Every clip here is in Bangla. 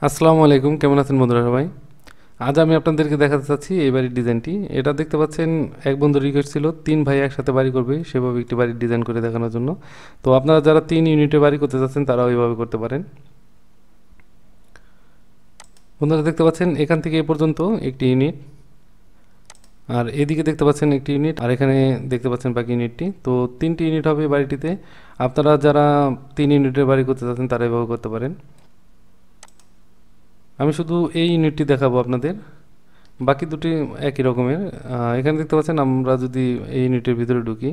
আসসালামু আলাইকুম, কেমন আছেন বন্ধুরা সবাই? আজ আমি আপনাদেরকে দেখাতে চাচ্ছি এই বাড়ির ডিজাইনটি। এটা দেখতে পাচ্ছেন, এক বন্ধুর রিকোয়েস্ট ছিল 3 ভাই একসাথে বাড়ি করবে, সেভাবে একটি বাড়ির ডিজাইন করে দেখানোর জন্য। তো আপনারা যারা 3 ইউনিটে বাড়ি করতে চাচ্ছেন তারা ওইভাবে করতে পারেন। বন্ধুরা দেখতে পাচ্ছেন এখান থেকে এ পর্যন্ত একটি ইউনিট, আর এদিকে দেখতে পাচ্ছেন একটি ইউনিট, আর এখানে দেখতে পাচ্ছেন বাকি ইউনিটটি। তো 3টি ইউনিট হবে বাড়িটিতে। আপনারা যারা 3 ইউনিটের বাড়ি করতে চাচ্ছেন তারা এভাবে করতে পারেন। আমি শুধু এই ইউনিটটি দেখাবো আপনাদের, বাকি দুটি একই রকমের। এখানে দেখতে পাচ্ছেন, আমরা যদি এই ইউনিটের ভিতরে ঢুকি,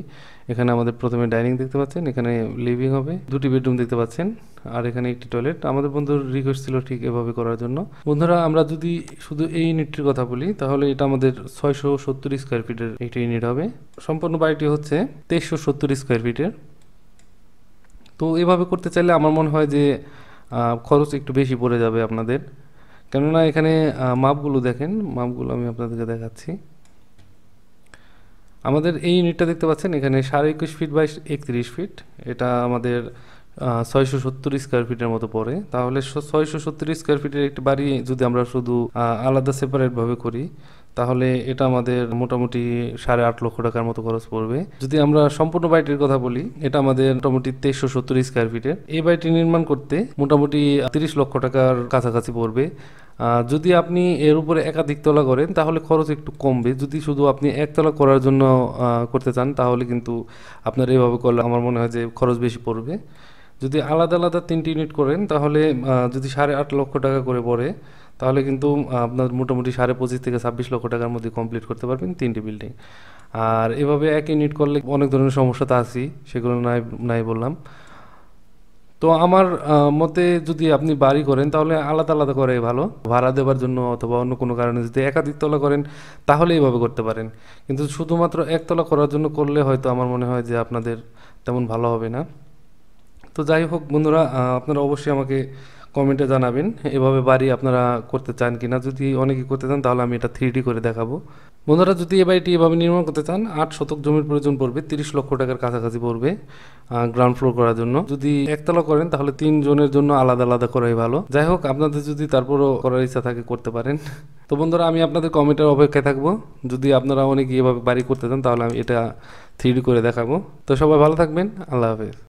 এখানে আমাদের প্রথমে ডাইনিং দেখতে পাচ্ছেন, এখানে লিভিং হবে, দুটি বেডরুম দেখতে পাচ্ছেন, আর এখানে একটি টয়লেট। আমাদের বন্ধুর রিকোয়েস্ট ছিল ঠিক এভাবে করার জন্য। বন্ধুরা, আমরা যদি শুধু এই ইউনিটটির কথা বলি, তাহলে এটা আমাদের 670 স্কোয়ার ফিটের একটি ইউনিট হবে। সম্পূর্ণ বাড়িটি হচ্ছে 2370 স্কোয়ার ফিটের। তো এভাবে করতে চাইলে আমার মনে হয় যে খরচ একটু বেশি পড়ে যাবে আপনাদের, কেননা এখানে মাপগুলো দেখেন, মাপগুলো আমি আপনাদেরকে দেখাচ্ছি। আমাদের এই ইউনিটটা দেখতে পাচ্ছেন, এখানে 21.5 ফিট বাই 31 ফিট। এটা আমাদের 670 স্কোয়ার ফিটের মতো পড়ে। তাহলে 670 স্কোয়ার ফিটের একটি বাড়ি যদি আমরা শুধু আলাদা সেপারেটভাবে করি, তাহলে এটা আমাদের মোটামুটি 8.5 লক্ষ টাকার মতো খরচ পড়বে। যদি আমরা সম্পূর্ণ বাড়িটির কথা বলি, এটা আমাদের মোটামুটি 2370 স্কোয়ার ফিটের। এই বাড়িটি নির্মাণ করতে মোটামুটি 30 লক্ষ টাকার কাছাকাছি পড়বে। যদি আপনি এর উপরে একাধিক তলা করেন তাহলে খরচ একটু কমবে। যদি শুধু আপনি একতলা করার জন্য করতে চান, তাহলে কিন্তু আপনার এইভাবে করলে আমার মনে হয় যে খরচ বেশি পড়বে। যদি আলাদা আলাদা 3টি ইউনিট করেন, তাহলে যদি 8.5 লক্ষ টাকা করে পড়ে, তাহলে কিন্তু আপনার মোটামুটি 25.5 থেকে 26 লক্ষ টাকার মধ্যে কমপ্লিট করতে পারবেন 3টি বিল্ডিং। আর এভাবে এক ইউনিট করলে অনেক ধরনের সমস্যা তো আছেই, সেগুলো নাই নাই বললাম। তো আমার মতে যদি আপনি বাড়ি করেন তাহলে আলাদা আলাদা করে ভালো, ভাড়া দেওয়ার জন্য অথবা অন্য কোনো কারণে যদি একাধিক তলা করেন তাহলে এইভাবে করতে পারেন। কিন্তু শুধুমাত্র একতলা করার জন্য করলে হয়তো আমার মনে হয় যে আপনাদের তেমন ভালো হবে না। তো যাই হোক বন্ধুরা, আপনারা অবশ্যই আমাকে কমেন্টে জানাবেন এভাবে বাড়ি আপনারা করতে চান কিনা। যদি অনেকে করতে চান তাহলে আমি এটা 3D করে দেখাবো। বন্ধুরা, যদি এই বাড়িটি এভাবে নির্মাণ করতে চান, 8 শতক জমির প্রয়োজন পড়বে, 30 লক্ষ টাকার কাছাকাছি পড়বে গ্রাউন্ড ফ্লোর করার জন্য। যদি একতলা করেন তাহলে 3 জনের জন্য আলাদা আলাদা করাই ভালো। যাই হোক, আপনাদের যদি তারপরও করার ইচ্ছা থাকে করতে পারেন। তো বন্ধুরা, আমি আপনাদের কমেন্টের অপেক্ষায় থাকবো। যদি আপনারা অনেকে এভাবে বাড়ি করতে চান তাহলে আমি এটা 3D করে দেখাবো। তো সবাই ভালো থাকবেন, আল্লাহ হাফেজ।